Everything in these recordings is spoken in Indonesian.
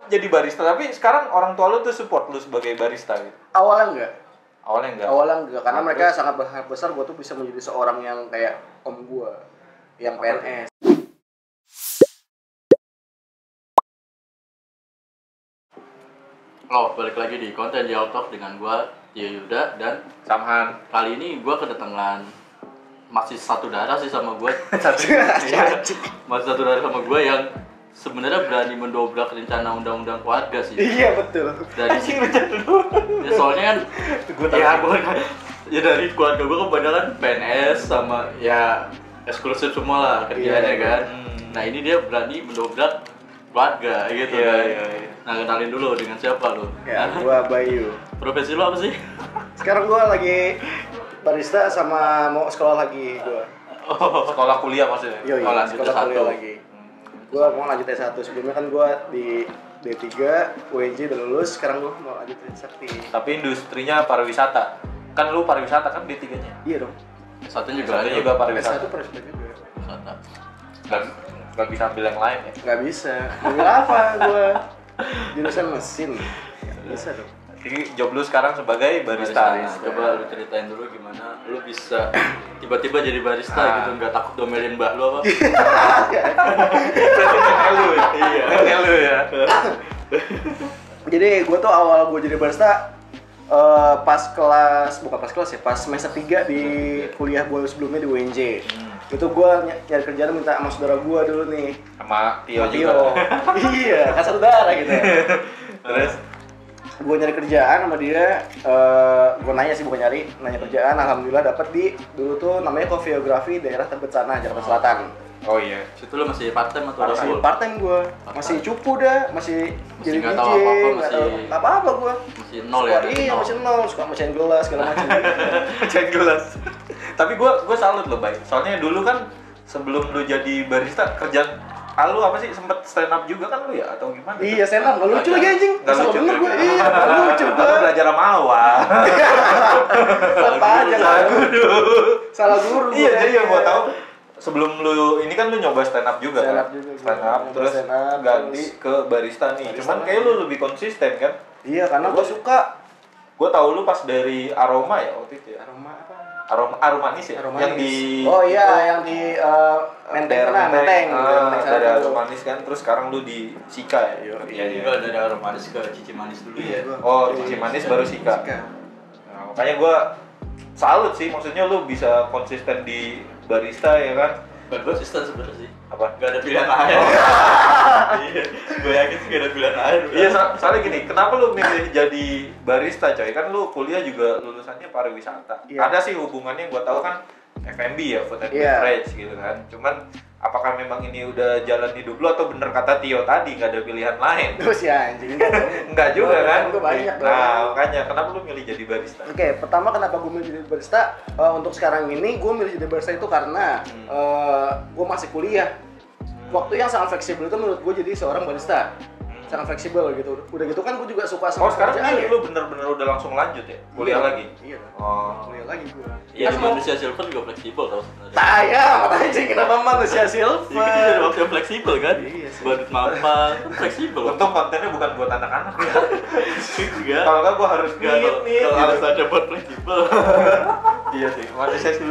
jadi barista, tapi sekarang orang tua lu tuh support lu sebagai barista gitu? Awalnya Awalnya enggak, karena mereka sangat berharap besar gue tuh bisa menjadi seorang yang kayak om gue yang PNS. Balik lagi di konten Jauh Talk dengan gue Tio Yuda dan Samhan. kali ini gue kedatangan masih satu darah sih sama gue. Masih satu darah sama gue yang sebenarnya berani mendobrak rencana undang-undang keluarga sih. Iya betul. Dari ya, soalnya kan dari keluarga gue kebanyakan PNS sama ya eksklusif semua lah kerjaannya kan. Nah ini dia berani mendobrak keluarga gitu kan. Nah kenalin dulu dengan siapa lu? Ya, gua Bayu. Profesi lu apa sih? Sekarang gua lagi barista sama mau sekolah lagi gua. Sekolah kuliah maksudnya? Iya, lanjut sekolah S1. kuliah lagi. Gua mau lanjut S1. Sebelumnya kan gua di D3, UNJ udah lulus, sekarang gua mau lanjut S1. Tapi industrinya pariwisata. Kan lu pariwisata kan D3-nya? Iya dong. Satunya juga Satunya juga pariwisata. S1 pariwisata juga. Gak bisa ambil yang lain ya? Nggak bisa. Ambil apa gua? Jurusan mesin. Nggak bisa dong. Jadi job lu sekarang sebagai barista. Coba lu ceritain dulu gimana lu bisa tiba-tiba jadi barista gitu, nggak takut domelin mbak lu apa? Lu ya? Iya. Lu ya. Jadi gue tuh awal gue jadi barista pas semester 3 di kuliah gue sebelumnya di UNJ. Itu gue nyari kerjaan minta sama saudara gue dulu nih. Sama Tio juga. Iya, kan satu darah gitu. Terus Gue nyari kerjaan sama dia, gue nanya kerjaan, alhamdulillah dapet di dulu tuh namanya Coffeeography daerah Tebet sana, Jakarta Selatan. oh iya. Situ lu masih part time atau udah Masih full? part time gue, masih cupu dah, masih jadi nggak DJ, tahu apa-apa, nggak tahu apa-apa gue. Masih nol ya? Iya, masih nol, suka mecahin gelas segala macam. Pecahin gelas. Tapi gue salut lo, Bay. Soalnya dulu kan sebelum lu jadi barista kerjaan lu apa sih, sempet stand up juga kan lu ya atau gimana? Iya, stand up, nggak lucu lagi anjing. Nggak Salah lucu bener gue, juga. iya, nggak lucu Lu gue. belajar sama awal. Apa aja salah guru. Iya, gua jadi yang kayaknya. gue tahu sebelum lu ini kan lu nyoba stand up juga Stand kan? up juga, Stand gua up, nyoba terus stand up, ganti terus ke barista nih. barista Cuman lagi. kayak lu lebih konsisten kan? Iya, karena gue suka Gue tahu lu pas dari Aroma ya waktu itu ya. aroma apa? Aromanis ya? Aroma Yang manis. di Oh iya, yang di Menteng sana, Menteng. dari Aromanis kan, terus sekarang lu di Sika ya? Iya, juga dari aroma manis ke cici manis dulu ya. Oh, cici manis baru Sika. Nah, makanya gue salut sih, maksudnya lu bisa konsisten di barista ya kan? Gue konsisten sebenarnya sih. Apa? Gak ada pilihan lain. Iya, gue yakin sih gak ada pilihan lain. Iya, soalnya gini, kenapa lu milih jadi barista coy? Kan lu kuliah juga lulusannya pariwisata. Iya. Ada sih hubungannya, gua tahu kan F&B ya, food and Iya. beverage gitu kan. Cuman apakah memang ini udah jalan hidup lu atau bener kata Tio tadi nggak ada pilihan lain? Terus ya anjing. Enggak juga kan? Gue banyak dong. Nah, makanya kenapa lu milih jadi barista? Oke, pertama kenapa gue milih jadi barista? Untuk sekarang ini gue milih jadi barista itu karena gue masih kuliah. Waktu yang sangat fleksibel itu menurut gue jadi seorang barista. Sangat fleksibel gitu. Udah gitu kan gue juga suka sama Oh, sekarang pekerjaan nih ya. lu bener-bener udah langsung lanjut ya? Kuliah Iya. lagi? Iya. Oh. Kuliah lagi gue. Iya, di manusia silver juga fleksibel tau sebenarnya. Taya, mata anjing kenapa manusia Iya, kita jadi silver? waktu yang fleksibel kan? Iya sih. Badut mampang, kan fleksibel. Untung kontennya bukan buat anak-anak ya. Enggak. Kalau nggak gua harus Enggak, nih. kalau alasannya buat fleksibel. Iya sih, manusia sih.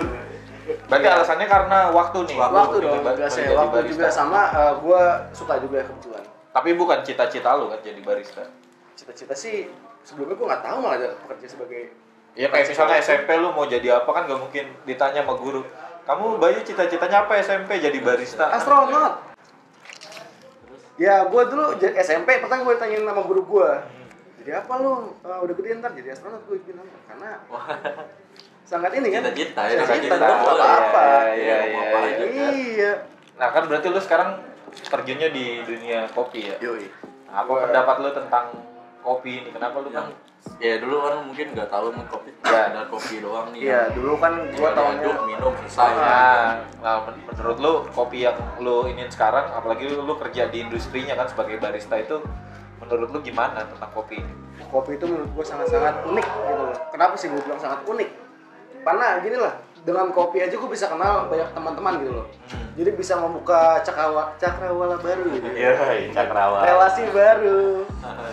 Berarti alasannya karena waktu nih. Waktu dong, Jadi enggak sih. jadi Waktu barista. juga sama gue suka juga kebetulan. Tapi bukan cita-cita lu kan jadi barista. Cita-cita sih sebelumnya gue nggak tahu malah ada pekerja sebagai Ya kayak misalnya SMP lu mau jadi apa kan nggak mungkin ditanya sama guru. Kamu Bayu cita-citanya apa SMP jadi barista? astronot. Ya gue dulu SMP pertama gue ditanyain sama guru gue. Jadi apa lu? Udah gede ntar jadi astronot gue bilang karena sangat ini kan. Cita-cita ya, Cita-cita cita-cita dong, boleh. apa-apa. Iya, Mau apa aja kan. Iya. Nah kan berarti lu sekarang terjunnya di dunia kopi ya. Yoi. Nah, apa pendapat lu tentang kopi ini? Kenapa lu kan? Ya dulu kan mungkin nggak tahu nih kopi, Ya. ada kopi doang nih. Iya, dulu kan gue taunya Aduk, minum selesai. Nah, menurut lu kopi yang lu ingin sekarang, apalagi lu kerja di industrinya kan sebagai barista itu, menurut lu gimana tentang kopi ini? kopi itu menurut gue sangat-sangat unik gitu loh. Kenapa sih gue bilang sangat unik? Karena gini lah, dengan kopi aja gue bisa kenal banyak teman-teman gitu loh. Jadi bisa membuka cakrawala baru gitu. Iya, cakrawala. Relasi baru,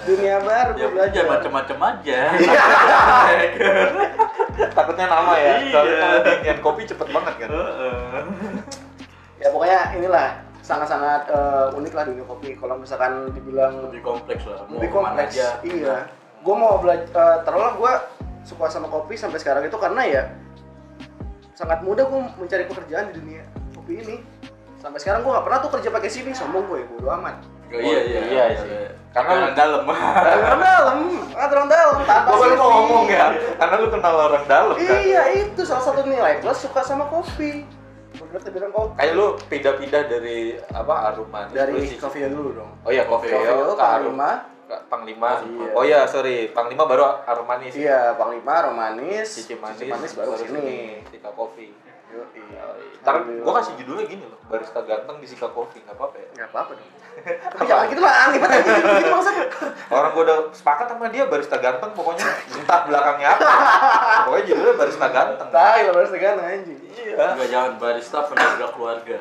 dunia baru Ya gue belajar. macam-macam aja. Takutnya nama ya. Iya. Soalnya kalau bikin kopi cepet banget kan. Ya pokoknya inilah sangat-sangat unik lah dunia kopi. Kalau misalkan dibilang Lebih kompleks lah. Mau lebih kemana kompleks, aja. iya. Gue mau belajar, terlalu gue suka sama kopi sampai sekarang itu karena ya sangat mudah gue mencari pekerjaan di dunia kopi ini. Sampai sekarang gue nggak pernah tuh kerja pakai CV, sombong gue ya, bodo amat. Oh, iya sih. Karena orang dalam. Orang dalam, orang dalam, tanpa Gue baru CV. mau ngomong ya, karena lu kenal orang dalam kan. Iya, itu salah satu nilai plus suka sama kopi. Bener bilang kopi. Kayak lu pindah-pindah dari apa Aruma Dari Coffee dulu dong. Oh iya, Coffee Coffee ke Aruma. Panglima. Panglima. Iya. Oh iya, sorry. Panglima baru Arumanis. Iya, Panglima, Romanis, Cici Cici Manis, baru sini. Sika Coffee. Yoi. Ntar gua kasih judulnya gini loh, barista ganteng di Sika Coffee, nggak apa-apa ya? Nggak apa-apa dong. Tapi jangan gitu lah, aneh banget gitu maksud. Orang gua udah sepakat sama dia barista ganteng, pokoknya entah belakangnya apa. Pokoknya judulnya barista ganteng. Tai lah barista ganteng anjing. Iya. Enggak, jangan barista penjaga keluarga.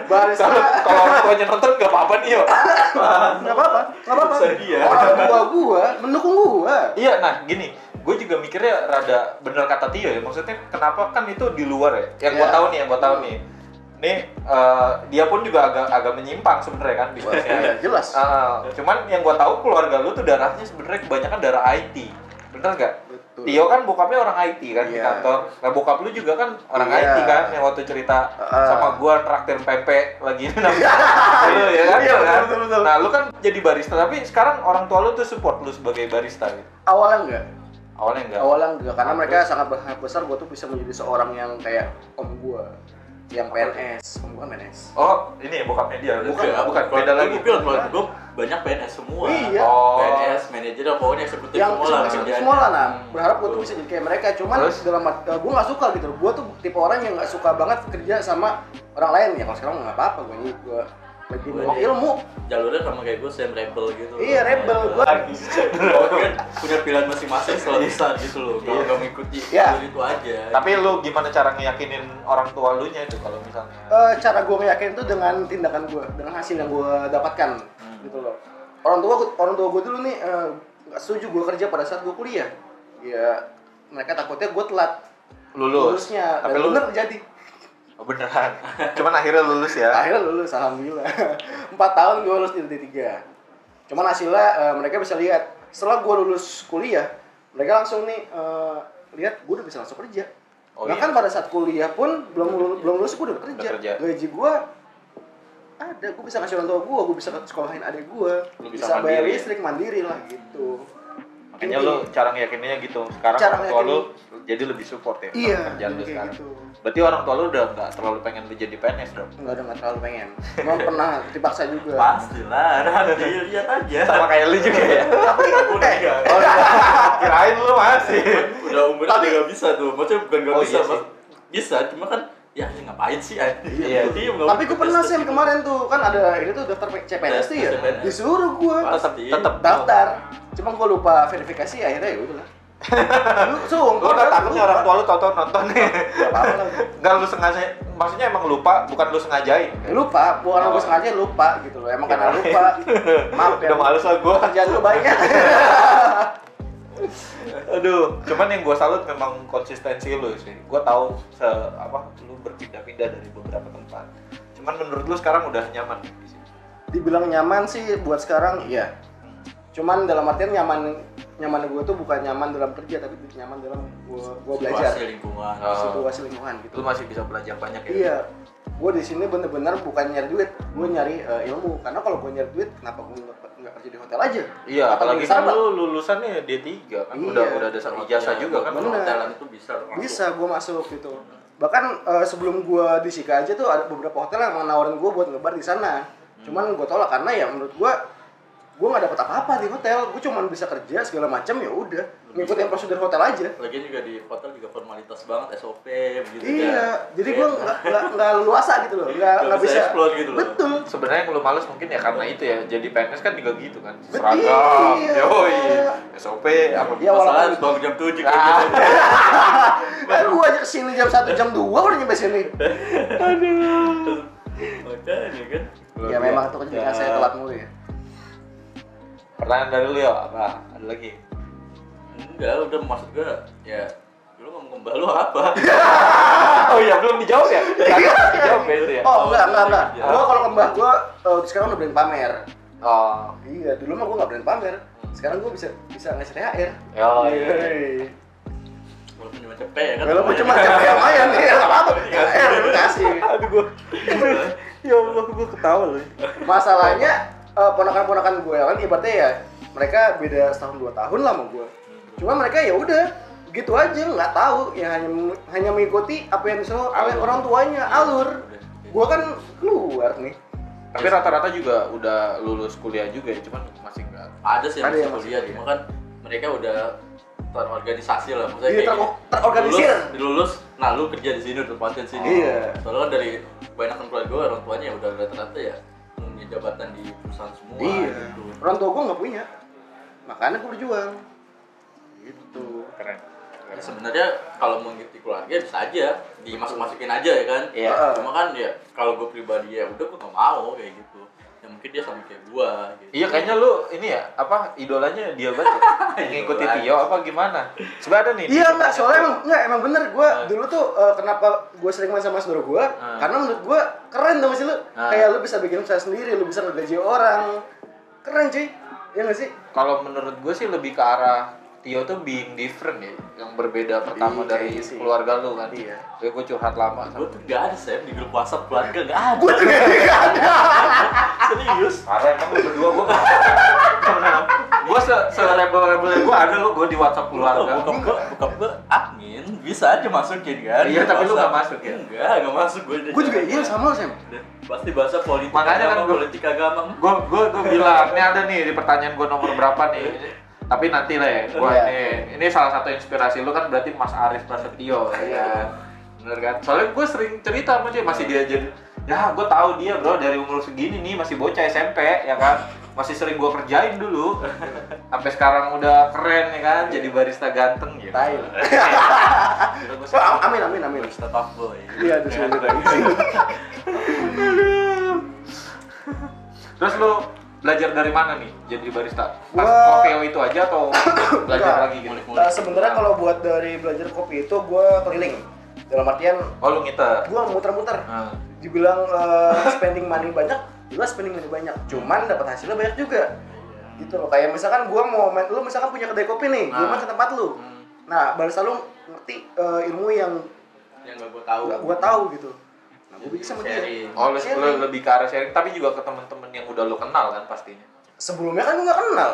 Barista Kalau orang tuanya nonton nggak apa-apa nih yo. nggak apa-apa, nggak apa-apa. Sedih ya. Orang tua gua mendukung gua. Iya, nah gini, gue juga mikirnya rada bener kata Tio ya. Maksudnya kenapa kan itu di luar ya? Yang gue Iya. tahu nih, Nih dia pun juga agak menyimpang sebenarnya kan bisnisnya. Iya, jelas. Cuman yang gue tahu keluarga lu tuh darahnya sebenarnya kebanyakan darah IT. Bener nggak? Betul. Tio kan bokapnya orang IT kan di Iya. kantor. Nah bokap lu juga kan orang Iya. IT kan yang waktu cerita sama gua traktir pempek lagi lu ya kan? Iya, kan? betul. Nah lu kan jadi barista tapi sekarang orang tua lu tuh support lu sebagai barista gitu. Awalnya enggak. Awalnya enggak. Karena mereka sangat berharap besar gua tuh bisa menjadi seorang yang kayak om gua yang PNS. Om gua kan PNS. Oh, ini bokapnya dia. Bukan, beda lagi. Gue bilang gue banyak PNS semua. Iya. Oh. PNS, manajer, pokoknya eksekutif Yang semua lah. eksekutif kerjaannya. semua lah, nah berharap gue tuh bisa jadi kayak mereka, cuman Terus? dalam gue nggak suka gitu, gue tuh tipe orang yang nggak suka banget kerja sama orang lain ya. Kalau sekarang nggak apa-apa, gue lagi mau ilmu. Jalurnya sama kayak gue, same rebel gitu. Iya, rebel gue. Gue kan punya pilihan masing-masing setelah besar gitu loh. Kalau nggak mengikuti Iya. jalur itu aja. Tapi lu gimana cara ngeyakinin orang tua lu nya itu kalau misalnya? Cara gue ngeyakin itu dengan tindakan gue, dengan hasil yang gue dapatkan, gitu loh. Orang tua gue dulu nih nggak setuju gue kerja pada saat gue kuliah. Ya mereka takutnya gue telat lulusnya, Tapi dan lu bener terjadi. Oh, beneran. Cuman akhirnya lulus ya. Akhirnya lulus, alhamdulillah. 4 tahun gue lulus di D3. Cuman hasilnya mereka bisa lihat. Setelah gue lulus kuliah, mereka langsung nih lihat gue udah bisa langsung kerja. Oh, Bahkan iya? pada saat kuliah pun belum lulus gue udah kerja. Udah kerja. Gaji gue ada, gue bisa ngasih orang tua gue bisa sekolahin adik gue, Lu bisa bayar mandiri. listrik mandiri lah gitu. Makanya Inti. lu cara ngeyakininnya gitu. Sekarang Cara orang tua lu ngeyakinin. jadi lebih support ya Iya, sama kerjaan lu kayak sekarang. gitu. Berarti orang tua lu udah nggak terlalu pengen lu jadi PNS dong? Nggak terlalu pengen. Cuma pernah dipaksa juga. Pastilah, nanti lihat aja. Sama kayak lu juga ya. Tapi Udah enggak. Oh, kirain lu masih. Udah umurnya udah nggak bisa tuh. Maksudnya bukan nggak Oh, bisa, iya sih. bisa. Cuma kan ya ngapain sih? Iya. Tapi gue pernah sih kemarin tuh kan ada ini tuh daftar CPNS tuh ya, CPNS. disuruh gue Tetap daftar, cuma gue lupa verifikasi akhirnya ya udahlah. Lu udah takutnya orang tua lu tau-tau nonton nih. Gak apa-apa lah. Enggak lu sengaja, maksudnya emang lupa, bukan lu sengajain. Lupa, bukan gue sengaja lupa gitu loh. Emang karena lupa. Maaf ya. Udah males lah gua. Kerjaan lu banyak. Aduh, cuman yang gua salut memang konsistensi lu sih. Gua tahu lu berpindah-pindah dari beberapa tempat. Cuman menurut lu sekarang udah nyaman di sini. Dibilang nyaman sih buat sekarang iya. Cuman dalam artian nyaman gue tuh bukan nyaman dalam kerja tapi nyaman dalam gue belajar. Situasi lingkungan. Situasi lingkungan gitu. Lu masih bisa belajar banyak ya? Iya, gue di sini bener-bener bukan nyari duit, gue nyari ilmu. Karena kalau gue nyari duit, kenapa gue nggak kerja di hotel aja? Iya, Atau apalagi di kan Starbucks? lu lulusannya D3 kan, Iya. udah ada sama ijazah juga kan. Bener. Hotelan itu bisa loh masuk. Bisa gue masuk gitu. Bahkan sebelum gue di Sika aja tuh ada beberapa hotel yang nawarin gue buat ngebar di sana. Cuman gue tolak karena ya menurut gue gue nggak dapat apa-apa di hotel. Gue cuma bisa kerja segala macam, ya udah ngikutin prosedur hotel aja. Lagian juga di hotel juga formalitas banget, SOP begitu Iya, jadi gue nggak leluasa gitu loh, nggak bisa explore gitu loh. Betul. Sebenarnya yang lu males mungkin ya karena itu ya. Jadi PNS kan juga gitu kan. Betul. Seragam, Iya. yoi, SOP apa Ya, Masalah walaupun- bangun jam 7 kayak Ah. gitu. Kan gue aja kesini jam 1, jam 2 udah nyampe sini. Makanya kan. Ya memang itu ketika saya telat mulu ya. Pertanyaan dari lu ya apa? Ada lagi? Enggak, udah maksud gue ya lu ngomong mbah lu apa? Oh iya, belum dijawab ya? Tadi dijawab ya itu ya? Oh enggak. Iya. Gue kalau ke mbah gue sekarang udah berani pamer. Oh, Iya, dulu mah gue nggak berani pamer. Sekarang gue bisa ngasih THR. oh iya. Yeay. Walaupun cuma cepet ya kan. Kalau cuma capek lumayan nih, nggak apa-apa. THR lu kasih. Aduh gua. Ya Allah, gua ketawa loh. Masalahnya ponakan-ponakan gue kan ibaratnya ya mereka beda setahun 2 tahun lah sama gue. Cuma mereka ya udah gitu aja, nggak tahu ya, hanya mengikuti apa yang disuruh oleh orang tuanya, alur. Gue kan keluar nih. Tapi rata-rata juga udah lulus kuliah juga ya, cuman masih enggak. Ada sih yang Ada masih yang masih kuliah, kuliah. cuma kan mereka udah terorganisasi lah, maksudnya Iya, kayak terorganisir. lulus, nah lu kerja di sini, udah paten sini. Iya. Soalnya kan dari kebanyakan keluarga gue, orang tuanya udah rata-rata ya punya jabatan di perusahaan semua. Iya. Gitu. Orang tua gue nggak punya, makanya gue berjuang. Gitu. Keren. Ya, sebenarnya kalau mau ngikuti keluarga bisa aja dimasuk-masukin aja ya kan. Iya. Cuma kan ya kalau gue pribadi ya udah gue gak mau kayak gitu. Ya mungkin dia sama kayak gue. Gitu. Iya, kayaknya lu ini ya, apa idolanya dia banget ya? Ngikuti Tio apa gimana? Sebenarnya ada nih. Iya enggak, soalnya emang bener gue dulu tuh kenapa gue sering main sama saudara gue, karena menurut gue keren tuh masih lu, kayak lu bisa bikin usaha sendiri, lu bisa ngegaji orang, keren cuy, ya nggak sih? Kalau menurut gue sih lebih ke arah Tio tuh being different ya, yang berbeda pertama Iya, dari kayaknya sih. keluarga lu kan. Iya. Gue curhat lama Gue tuh gak ada Sam di grup WhatsApp keluarga, gak ada. Gue juga nggak ada. Serius. Parah emang lu berdua gue. Gue se-rebel-rebelnya gue ada lu, gue di WhatsApp keluarga. Bokap gue admin, bisa aja masukin kan. Iya, tapi lu WhatsApp. nggak masuk ya? Enggak, gak masuk gue. Gue juga iya sama Sam. Pasti bahasa politik Makanya kan agama, gua- politik agama. Gue bilang, ini ada nih di pertanyaan gue nomor berapa nih. Tapi nanti lah ya, gue Iya. ini salah satu inspirasi lu kan berarti Mas Aris Prasetyo ya Iya. kan? Bener kan? Soalnya gue sering cerita sama dia, masih diajarin, ya gue tahu dia bro dari umur segini nih masih bocah SMP ya kan, masih sering gue kerjain dulu, sampai sekarang udah keren ya kan, jadi barista ganteng gitu. Tai. Amin. Barista tough boy. Iya, itu sulit lagi. Terus lu belajar dari mana nih jadi barista? Pas Gua- Kokeo itu aja atau belajar Enggak. lagi gitu? Ngulik-ngulik. Sebenarnya kalau buat dari belajar kopi itu gue keliling. Dalam artian Oh lu ngiter? gue muter-muter. Nah. Dibilang spending money banyak, jelas spending money banyak. Cuman dapat hasilnya banyak juga. Gitu loh. Kayak misalkan gue mau main, lu misalkan punya kedai kopi nih, gue main ke tempat lu. Nah, barista lu ngerti ilmu yang Yang gak gue tahu. nggak gue tahu gitu. Nah, gue bikin sama dia. Sharing. Oh lu Sharing. lebih ke arah sharing, tapi juga ke temen-temen yang udah lu kenal kan pastinya. Sebelumnya kan gue nggak kenal.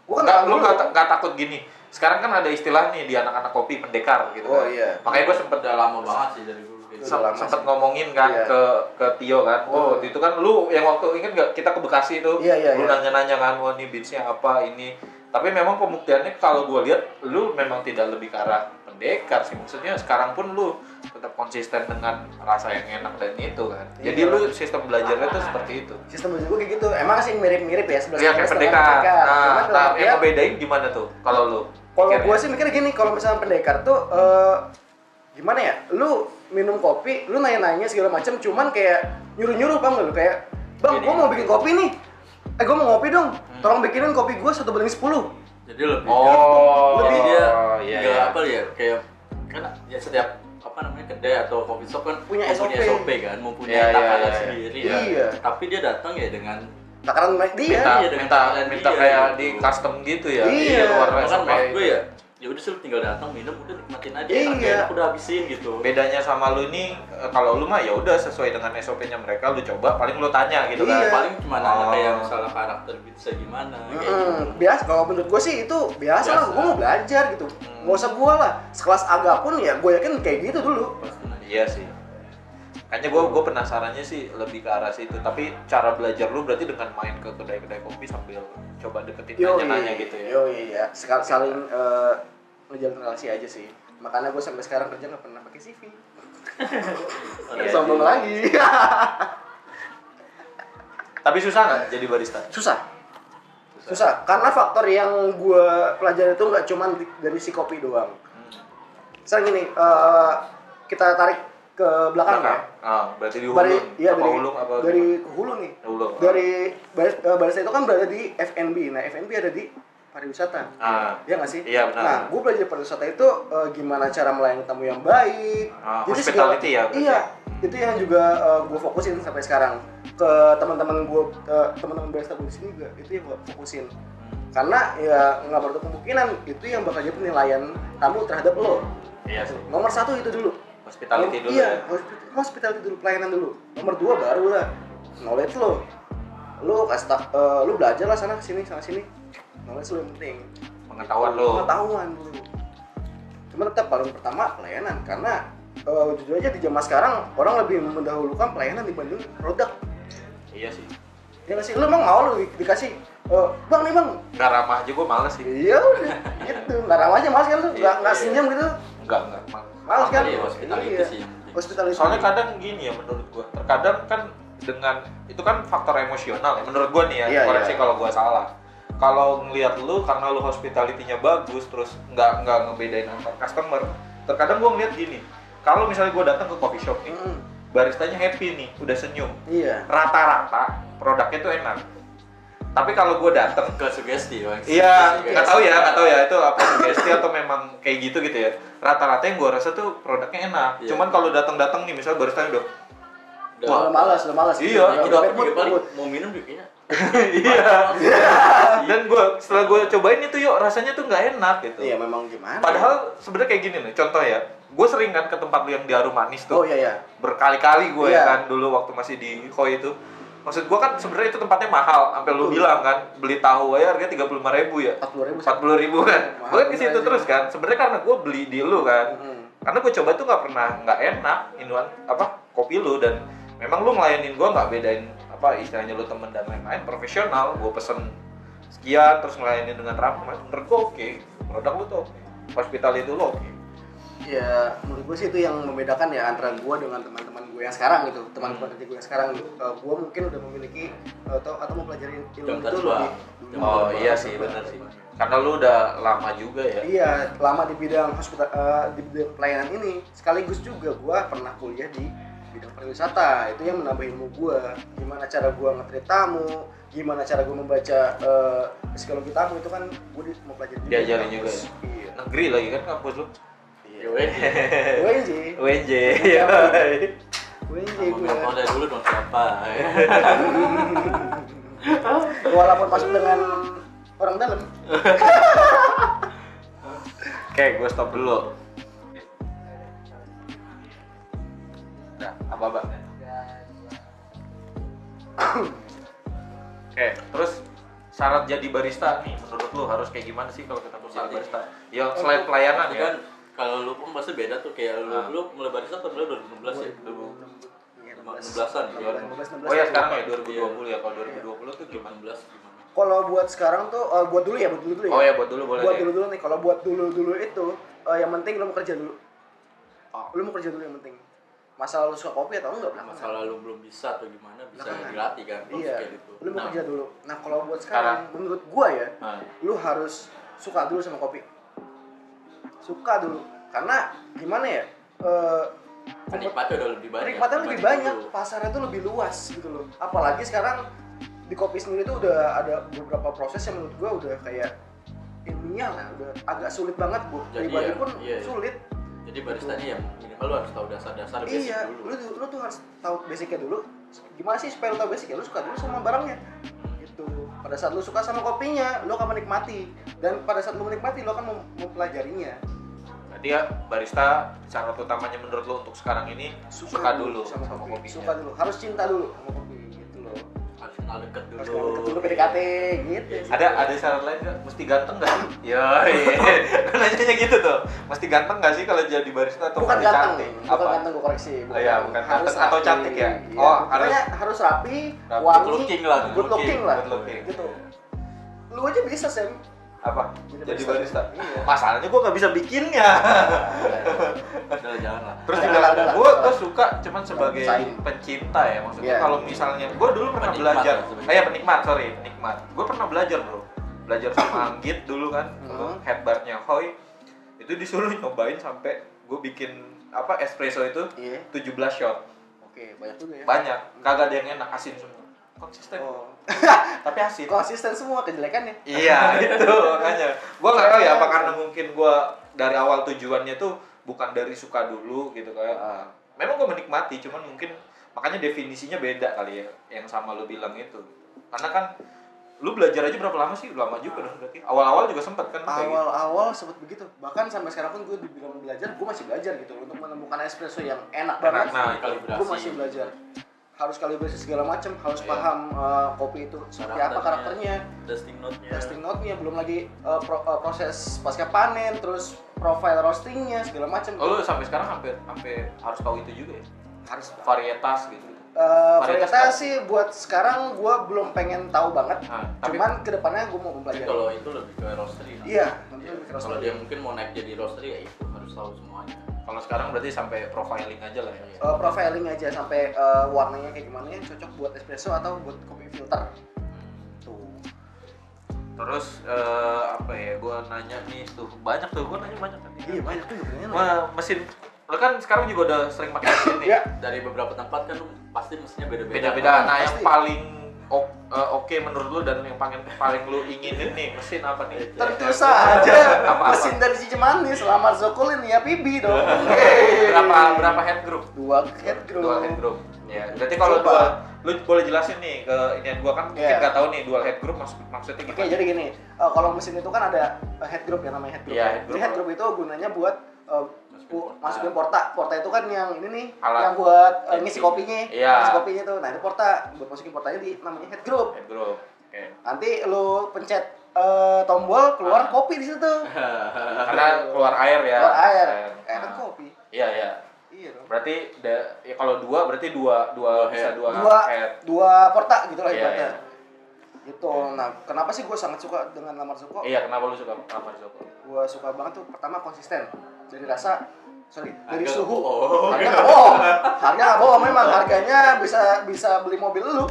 Gua kan Nggak, tahu lu dulu. nggak takut gini. Sekarang kan ada istilah nih di anak-anak kopi pendekar gitu Oh, kan. iya. Makanya gue sempet Udah lama banget sih dari dulu kayak gitu. Udah lama sempet sih. ngomongin kan Iya. ke Tio kan. Oh, waktu itu kan lu yang waktu inget nggak kita ke Bekasi itu, Iya, lu iya. nanya-nanya kan, wah ini beatsnya apa ini. Tapi memang pembuktiannya kalau gue lihat lu memang tidak lebih ke arah pendekar sih. Maksudnya sekarang pun lu tetap konsisten dengan rasa yang enak dan itu kan. Jadi Iya. lu sistem belajarnya tuh seperti itu. Sistem belajar gue kayak gitu. Emang sih mirip-mirip ya 11 Iya kayak pendekar. Cuman Nah, dalam nah artian- yang ngebedain gimana tuh kalau lu? Kalau pikirnya? gue sih mikirnya gini, kalau misalnya pendekar tuh gimana ya? Lu minum kopi, lu nanya-nanya segala macam, cuman kayak nyuruh-nyuruh paham nggak lu? Kayak, bang, gue mau bikin kopi nih. Gue mau ngopi dong. Tolong bikinin kopi gue 1/10. Jadi lebih Oh, jadi dia iya, nggak iya. apa ya kayak kan ya setiap apa namanya kedai atau coffee shop kan Punya mempunyai SOP. kan, mempunyai Iya, iya, takaran iya. sendiri. Iya. Tapi dia datang ya dengan Takaran dia. minta Iya, dengan minta takaran minta dia, kayak gitu. di custom gitu ya. Iya, Di luar kan SOP maksud gue itu. ya ya udah sih lu tinggal datang minum udah nikmatin aja Iya. enak udah habisin gitu. Bedanya sama lu ini kalau lu mah ya udah sesuai dengan SOP-nya mereka lu coba paling lu tanya gitu Iya. kan. Paling cuma nanya Oh. kayak misalnya karakter beatsnya gimana kayak gitu. Biasa, kalau menurut gue sih itu biasa lah, Biasa. gue mau belajar gitu. Nggak usah gue lah, sekelas aga pun ya gue yakin kayak gitu dulu. Pasti nanya. Iya sih. Kayaknya gue penasarannya sih lebih ke arah situ. Tapi cara belajar lu berarti dengan main ke kedai-kedai kopi sambil coba deketin Yo, nanya-nanya gitu ya. Yo iya, saling ngejalin relasi aja sih. Makanya gue sampai sekarang kerja nggak pernah pakai CV. Sombong lagi. Tapi susah nggak jadi barista? Susah, karena faktor yang gue pelajari itu nggak cuma dari si kopi doang. Misalnya gini, kita tarik ke belakang ya. Berarti di hulu. Dari ke hulu nih. Hulu. Dari barista itu kan berada di F&B. Nah, F&B ada di pariwisata. Iya nggak sih? Iya benar. Nah, gue belajar pariwisata itu gimana cara melayani tamu yang baik. Hospitality ya. Iya, itu yang juga gue fokusin sampai sekarang ke teman-teman gue, teman-teman barista gue di sini juga itu yang gue fokusin. Karena ya nggak berarti kemungkinan itu yang bakal jadi penilaian tamu terhadap lo. Iya sih. Nomor 1 itu dulu. Hospitality dulu. Iya, hospitality dulu, pelayanan dulu. Nomor 2 baru lah knowledge lo. Lo lu belajar lah sana sini. Knowledge lo yang penting. Pengetahuan dulu. Cuma tetap paling pertama pelayanan karena jujur aja di zaman sekarang orang lebih mendahulukan pelayanan dibanding produk. Iya sih. Ya nggak sih, lu emang mau lu dikasih bang nih bang. Nggak ramah aja gue males sih. Iya udah, gitu. Nggak ramah aja males kan lu, nggak senyum gitu. Enggak. Males kan? Iya, hospitality sih. Hospitality. Soalnya kadang gini ya menurut gue. Terkadang kan dengan itu kan faktor emosional ya menurut gue nih ya. Koreksi kalau gue salah. Kalau ngelihat lu karena lu hospitality-nya bagus terus nggak ngebedain antar customer. Terkadang gue ngeliat gini. Kalau misalnya gue datang ke coffee shop nih, baristanya happy nih, udah senyum. Iya. Rata-rata produknya tuh enak. Tapi kalau gue datang ke sugesti, Bang. iya, nggak tahu ya itu apa sugesti atau memang kayak gitu ya. Rata-rata yang gue rasa tuh produknya enak. Iya. Cuman kalau datang nih, misalnya baristanya udah Udah malas. Iya, udah paling mau minum kayaknya. Iya. Dan setelah gue cobain itu rasanya tuh nggak enak gitu. Iya, memang gimana? Padahal sebenarnya kayak gini nih, contoh ya. Gue sering kan ke tempat lu yang di Harum Manis tuh. Oh iya. Berkali-kali gue ya kan dulu waktu masih di Koi itu. Maksud gue kan sebenarnya itu tempatnya mahal, sampai lu bilang kan beli tahu aja harganya 35.000 ya. 40.000 kan. Gue kan ke situ terus kan. Sebenarnya karena gue beli di lu kan. Karena gue coba tuh nggak enak inuan kopi lu dan memang lu ngelayanin gue nggak bedain istilahnya lu temen dan lain-lain profesional. Gue pesen sekian terus ngelayanin dengan ramah. Menurut gue oke. Produk lu tuh oke. Hospitality lu oke. Ya, menurut gue sih itu yang membedakan ya antara gue dengan teman-teman gue yang sekarang gitu. Teman-teman kerja gue yang sekarang gue mungkin udah memiliki atau mempelajari ilmu itu lebih. Oh iya sih, benar sih. Karena lu udah lama juga ya. Iya, lama di bidang di bidang pelayanan ini. Sekaligus juga gue pernah kuliah di bidang pariwisata. Itu yang menambah ilmu gue. Gimana cara gue nge-treat tamu, gimana cara gue membaca psikologi tamu itu kan gue mau pelajari. Diajarin juga ya. Iya. Negeri lagi kan kampus lu. UNJ. Ya. UNJ gue. Ngomong dari dulu dong siapa? Walaupun masuk dengan orang dalam. Oke, gue stop dulu. Nah, apa? Oke, terus syarat jadi barista nih menurut lu harus kayak gimana sih kalau kita mau jadi barista? Yang selain pelayanan ya. Kan kalau lu pun pasti beda tuh kayak lu mulai barista tahun 2016 ya. 2016-an ya. Oh ya sekarang ya 2020 ya. Kalau 2020 tuh gimana? Kalau buat sekarang tuh buat dulu ya. Oh ya buat dulu boleh. Buat dulu nih. Kalau buat dulu itu yang penting lu mau kerja dulu. Lu mau kerja dulu yang penting. Masalah lu suka kopi atau enggak belakang. Masalah lu belum bisa atau gimana bisa dilatih kan. Iya. Gitu. Lu mau kerja dulu. Nah, kalau buat sekarang menurut gua ya, lu harus suka dulu sama kopi. Suka dulu. Karena gimana ya? Penikmatnya udah lebih banyak. Penikmatnya lebih banyak, pasarnya tuh lebih luas gitu loh. Apalagi sekarang di kopi sendiri tuh udah ada beberapa proses yang menurut gua udah kayak ilmiah lah, udah agak sulit banget bu. Pribadi pun sulit. Jadi baristanya ya minimal lu harus tahu dasar-dasar basic dulu. Lu tuh harus tahu basicnya dulu. Gimana sih supaya lu tahu basicnya? Lu suka dulu sama barangnya. Gitu. Pada saat lu suka sama kopinya, lu akan menikmati. Dan pada saat lu menikmati, lu akan mempelajarinya. Berarti ya barista syarat utamanya menurut lo untuk sekarang ini suka dulu sama kopinya. Suka dulu, harus cinta dulu sama kopi gitu loh. Harus kenal deket dulu. Harus kenal deket dulu PDKT gitu. Ada syarat lain nggak? Mesti ganteng nggak sih? Ya, nanyanya gitu tuh. Mesti ganteng nggak sih kalau jadi barista atau bukan ganteng? cantik? Bukan ganteng gue koreksi. Oh iya, bukan ganteng atau cantik ya? Iya, Oh, harus rapi, wangi, good looking lah. good looking. Gitu. Lu aja bisa, Sam. Apa? Jadi barista? Iya. Masalahnya gue nggak bisa bikinnya. Udah jangan lah. Terus Jangan juga lah. gue suka cuman sebagai Bersaing. pencinta ya, maksudnya Iya. kalau misalnya gue dulu pernah Penikmat belajar, lah sebenarnya. penikmat. Gue pernah belajar bro, belajar sama Anggit dulu kan, headbarnya Hoy, itu disuruh nyobain sampai gue bikin apa espresso itu Iya. 17 shot, Oke, banyak juga ya. banyak, kagak ada yang enak, asin semua, konsisten, Oh. tapi asin. Konsisten semua kejelekannya. Iya itu makanya gue nggak tahu ya apa karena mungkin gue dari awal tujuannya tuh bukan dari suka dulu gitu kan. Memang gue menikmati cuman mungkin makanya definisinya beda kali ya yang sama lo bilang itu karena kan lu belajar aja berapa lama sih? Lama juga dong berarti. Awal-awal juga sempet kan kayak gitu. Awal-awal sempet begitu. Bahkan sampai sekarang pun gue dibilang belajar, gue masih belajar gitu untuk menemukan espresso yang enak banget. Nah, kalibrasi. Gue masih belajar. Harus kalibrasi segala macam, harus Iya. paham kopi itu seperti apa karakternya, Testing note-nya. testing note-nya, belum lagi proses pasca panen, terus profile roastingnya segala macam. Oh, lu sampai sekarang hampir harus tahu itu juga ya? Harus. Varietas gitu. Varietas sih buat sekarang gue belum pengen tahu banget. Tapi Cuman kedepannya gue mau Tapi belajar. kalau itu lebih ke roastery. Iya, nanti Iya. lebih ke Kalau roastery. dia mungkin mau naik jadi roastery ya itu harus tahu semuanya. kalau sekarang berarti sampai profiling aja lah ya. Profiling aja sampai warnanya kayak gimana yang cocok buat espresso atau buat kopi filter. Tuh. Terus apa ya? Gua nanya nih tuh banyak tuh, gua nanya banyak kan. Iya banyak tuh sebenarnya. Mesin lo kan sekarang juga udah sering pakai mesin nih. Iya. Dari beberapa tempat kan lu pasti mesinnya beda-beda. Beda-beda. Nah, yang Pasti. paling oke menurut lu dan yang paling lu inginin nih mesin apa nih? Tentu saja Apa-apa? mesin dari si Cemanis, Lamar Zokolin ya PB dong. berapa head group? Dua head group. Dual head group. Ya, berarti kalau Coba. dual, lu boleh jelasin nih ke inian gua kan mungkin Iya. nggak tahu nih dual head group maksudnya Oke, gimana? jadi gini, kalau mesin itu kan ada head group ya namanya head group. Iya, head group. Jadi head group itu gunanya buat masukin porta. Porta itu kan yang ini nih, Alat. yang buat ngisi Ngisi. kopinya. Iya. Ngisi kopinya tuh. Nah, itu porta. Buat masukin portanya di namanya head group. Head group. Oke. Nanti lu pencet tombol keluar kopi di situ. Karena keluar air ya. Keluar air. Nah. Kan kopi. Iya, iya. Iya dong. Berarti ya kalau dua berarti dua bisa head. dua head. Dua porta gitu lah Iya, ibaratnya. iya. Gitu. Nah, kenapa sih gue sangat suka dengan Lamar Zoko? Iya, kenapa lu suka sama Zoko? Gue suka banget tuh pertama konsisten. Dari rasa dari Harga suhu. nggak bohong. Harga nggak bohong. Harga nggak bohong memang. Harganya bisa beli mobil lu.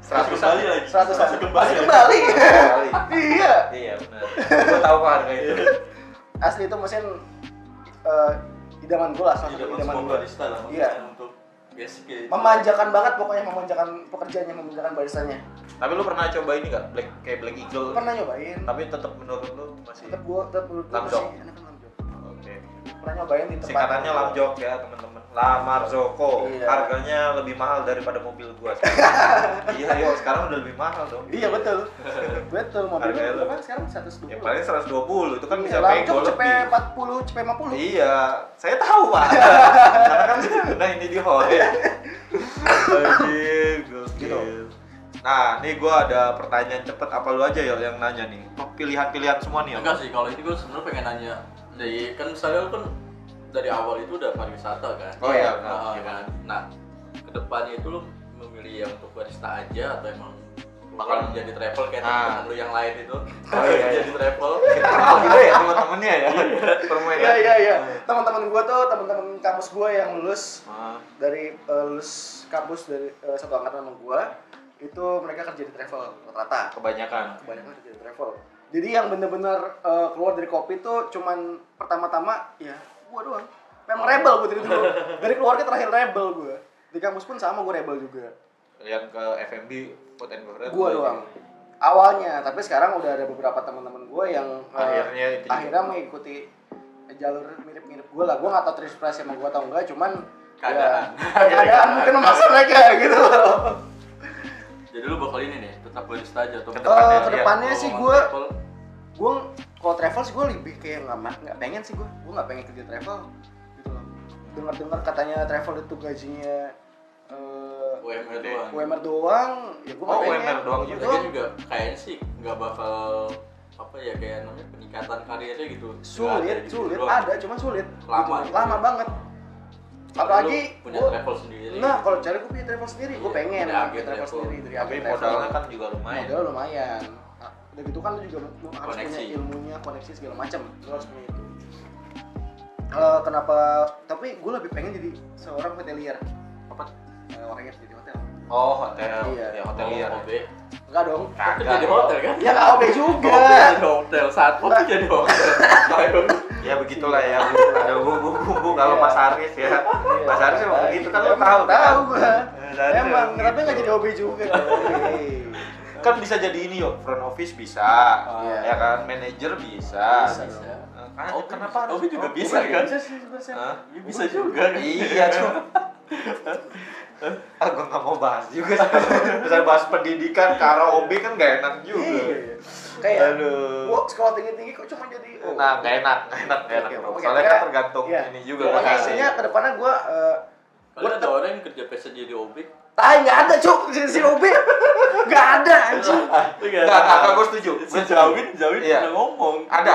100 kembali lagi. 100 Masih kembali. Masih kembali. kali. Iya. Iya, benar. Gua tahu kok harga itu. Asli itu mesin idaman gue lah. Salah satu Tidak idaman semua gue. barista lah. Iya. Untuk basic ya. Memanjakan banget pokoknya, memanjakan pekerjaannya, memanjakan baristanya. Tapi lu pernah coba ini nggak? Kayak Black Eagle. Pernah nyobain. Tapi tetap menurut lu masih Tetap menurut gue Lamjok. masih enak Lamjok. Oke. Pernah nyobain di tempat. Singkatannya Lamjok ya, teman-teman. Lamar Zoko. Iya. Harganya lebih mahal daripada mobil gua. Iya, yo sekarang udah lebih mahal dong. Iya betul. Betul, mobilnya Harganya berapa sekarang 120. Ya paling 120 itu kan bisa Lamjok pego CP lebih. 40, CP 50. Iya, saya tahu pak. Karena kan nah ini di Hore. Anjir, gokil. Gitu. Nah, nih gua ada pertanyaan cepet apa lu aja ya yang nanya nih. Pilihan-pilihan semua nih ya. Enggak sih, kalau ini gue sebenarnya pengen nanya dari kan misalnya lu kan dari awal itu udah pariwisata kan. Oh iya, Nah, benar. kan. Nah, kedepannya itu lu memilih yang untuk barista aja atau emang Bakal- bakal menjadi travel kayak Nah. teman-teman lu yang lain itu? Oh, iya, iya. Jadi travel. Kenal gitu ya teman-temannya ya. Permainan. Iya. Teman-teman gua tuh, teman-teman kampus gua yang lulus Ah, dari lulus kampus dari satu angkatan sama gua, itu mereka kerja di travel rata-rata. kebanyakan. Kebanyakan kerja di travel. Jadi yang bener-bener keluar dari kopi tuh cuman pertama-tama ya gua doang. Memang rebel gua dari dulu. Dari keluarga terakhir rebel gua. Di kampus pun sama gua rebel juga. Yang ke FMB food and beverage. Gua doang. Awalnya, tapi sekarang udah ada beberapa teman-teman gua yang Akhirnya itu juga. akhirnya mengikuti jalur mirip-mirip gua lah. Gua nggak tahu terinspirasi sama gua atau enggak, cuman Keadaan. ya, keadaan mungkin memaksa mereka gitu. Jadi lu bakal ini nih, tetap barista aja atau Kedepannya, Kedepannya Kalau sih mau gua travel, kalau travel sih gue lebih kayak nggak pengen sih gue nggak pengen kerja travel gitu loh. Dengar katanya travel itu gajinya UMR doang. UMR doang, ya gue nggak Oh, pengen. UMR doang juga. Lagian juga kayaknya sih nggak bakal apa ya kayak namanya peningkatan karirnya gitu. Nggak ada Sulit, gitu sulit doang. ada, cuma sulit. Lama gitu. gitu. Lama banget. Apalagi punya gua- travel sendiri. Nah, kalau cari gue punya travel sendiri, gue Iya, pengen punya agen punya travel travel. sendiri dari Tapi agen travel. modalnya kan juga lumayan. Modal lumayan. Nah, udah gitu kan lu juga harus Koneksi. punya ilmunya, koneksi segala macam. Lu harus punya itu. Kenapa? Tapi gue lebih pengen jadi seorang hotelier. Apa? Orangnya jadi hotel. Oh, hotel. Iya. Ya, hotelier. OB. Enggak dong. Kan Kagak. jadi hotel kan? Ya nggak OB juga. OB jadi hotel, saat pun Enggak. jadi hotel. Ayo. Ya begitulah ya. Ada bumbu-bumbu kalau Iya. Mas Aris ya. Mas Aris emang begitu kan lo Emang tahu kan? Tahu gua. Mas Aris Emang, emang tapi gitu. nggak jadi OB juga dong. Kan bisa jadi ini yuk, front office bisa, Iya. ya kan, manajer bisa. Bisa. Kenapa harus OB juga OB? bisa kan? Bisa sih sebenarnya. Hah? Bisa juga kan? Iya cuma. Gue nggak mau bahas juga sih. Misalnya bahas pendidikan ke arah OB kan nggak enak juga. Iya. Kayak Aduh. gua sekolah tinggi-tinggi kok cuma jadi Nah, nggak enak Oke, bro. oke. Soalnya kan Pokoknya- tergantung iya. ini juga Pokoknya lokasi. intinya kedepannya gua Kalau ada orang yang kerja pesa jadi OB. nggak ada cuk si OB nggak ada anjing. Nggak, gue setuju. Si Jawin Iya. udah ngomong. Ada,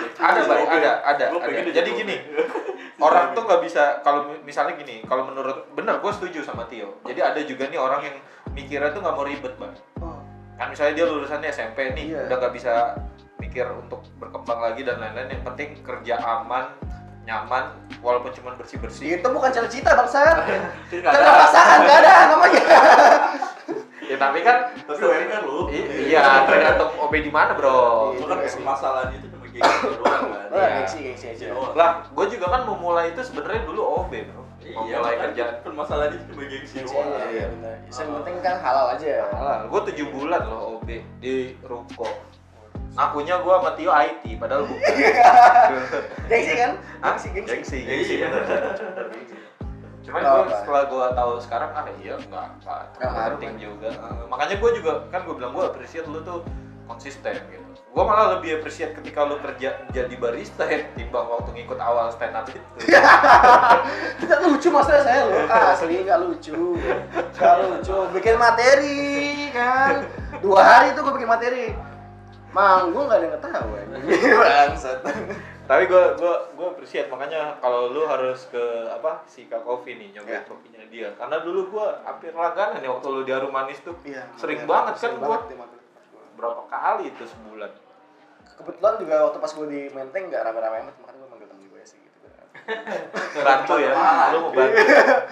Baik, ada. Gua pengen Jadi jadi gini, OB. orang tuh nggak bisa kalau misalnya gini, kalau menurut bener gue setuju sama Tio. Jadi ada juga nih orang yang mikirnya tuh nggak mau ribet bang. Oh, Kan misalnya dia lulusannya SMP nih, Iya. udah nggak bisa mikir untuk berkembang lagi dan lain-lain. Yang penting kerja aman, nyaman, walaupun cuma bersih-bersih. itu bukan cita-cita bangsat. Nggak Kan ada. pasangan nggak ada namanya. Ya tapi kan, Tapi UMR lu. iya tergantung OB di mana bro. Lu kan permasalahan itu cuma gengsi doang kan. Wah, Iya. gengsi aja. doang. Lah, gue juga kan mau mulai itu sebenarnya dulu OB bro. Mau Iya, mulai kan kerjaan. permasalahan itu cuma gengsi Gengsi doang. aja, iya benar. Yang penting kan halal aja. Alah, gue 7 bulan loh OB di Ruko. Ngakunya gue sama Tio IT, padahal bukan. Gengsi kan? Hah? Gengsi. Gengsi. Iya. Cuman Nggak gue apa. setelah gue tahu sekarang, iya nggak Nggak ngaruh, penting kan? juga. Makanya gue juga, kan gue bilang gue appreciate lu tuh konsisten gitu. Gue malah lebih appreciate ketika lu kerja jadi barista ya, timbang waktu ngikut awal stand up itu. Tidak lucu masalah saya loh. Asli nggak lucu. Nggak lucu. Bikin materi kan. 2 hari itu gue bikin materi. Manggung nggak ada yang tahu ya. Bangsat. Tapi gue appreciate, makanya kalau lu harus ke apa Sika Coffee nih nyobain Ya. kopinya dia. Karena dulu gue hampir langganan ya waktu lu di Harum Manis tuh. Iya. Sering banget kan Sering gue. banget dia makan. Berapa kali itu sebulan? Kebetulan juga waktu pas gue di Menteng nggak rame-rame amat, makanya gue manggil temen gue sih gitu. Bantu ya, lu mau bantu.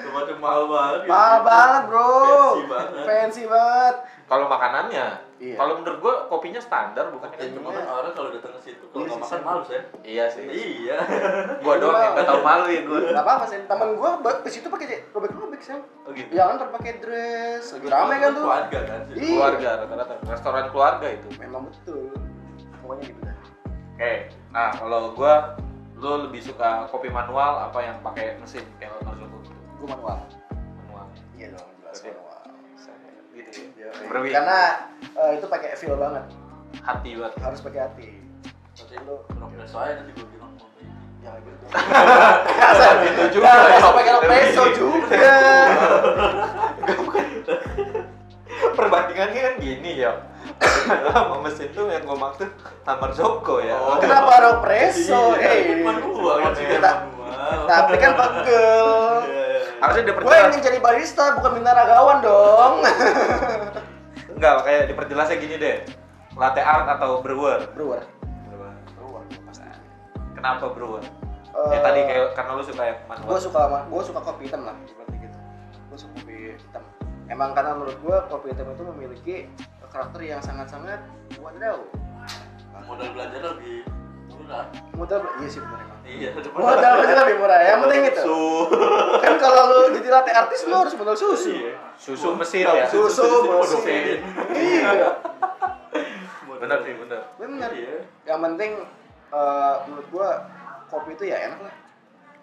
Cuma mahal banget. Mahal banget bro. Fancy banget. Fancy banget. Kalau makanannya, Iya. kalau menurut gua kopinya standar bukannya Ya, kan cuma kan orang kalau datang ke situ kalau Iya nggak sih, makan Sam. malu saya. Iya sih. Iya. Gua doang yang nggak tahu maluin gua. Gak apa-apa sih. Temen gue ke situ pakai robek-robek sih. Oh gitu. Jangan pakai dress. Lagi rame kan tuh. Keluarga kan. sih. Iya. Keluarga rata-rata restoran keluarga itu. Memang betul. Pokoknya gitu dah. Oke. Nah, kalau gua lu lebih suka kopi manual apa yang pakai mesin kayak Marzocco gitu? Gue manual. Manual. Iya dong, jelas Oke. manual. Gitu ya. Iya, oke. Berbeda. Karena itu pakai feel banget. Hati banget. Harus pakai hati. Nanti lu progres aja nanti gue bilang mau ini. Jangan gitu. Itu juga. Nah, bisa pakai peso juga. Perbandingannya kan gini ya. Sama mesin tuh yang gua maksud Marzocco ya. Oh. Kenapa rock preso? Iya, manual kan sih Kita- manual. Tapi kan pegel. Harusnya Gue diperjelas. ingin jadi barista bukan binaragawan dong. Enggak, kayak diperjelasnya gini deh. Latte art atau brewer? Brewer. Brewer. Brewer pasti. Kenapa brewer? Ya tadi kayak karena lu suka yang manual. Gue suka kopi hitam lah, seperti gitu. Gue suka kopi hitam. Emang karena menurut gue kopi hitam itu memiliki karakter yang sangat-sangat wadaw. Modal belajar lebih murah. Iya sih benar emang. Iya, Modal belajar lebih murah. Yang penting itu. Susu. Kan kalau lu jadi latte artis lu harus modal susu. Iya. Susu mesin ya. Susu mesin. mesin. Iya. Bener sih, bener. Bener. Iya. Yang penting menurut gue kopi itu ya enak lah.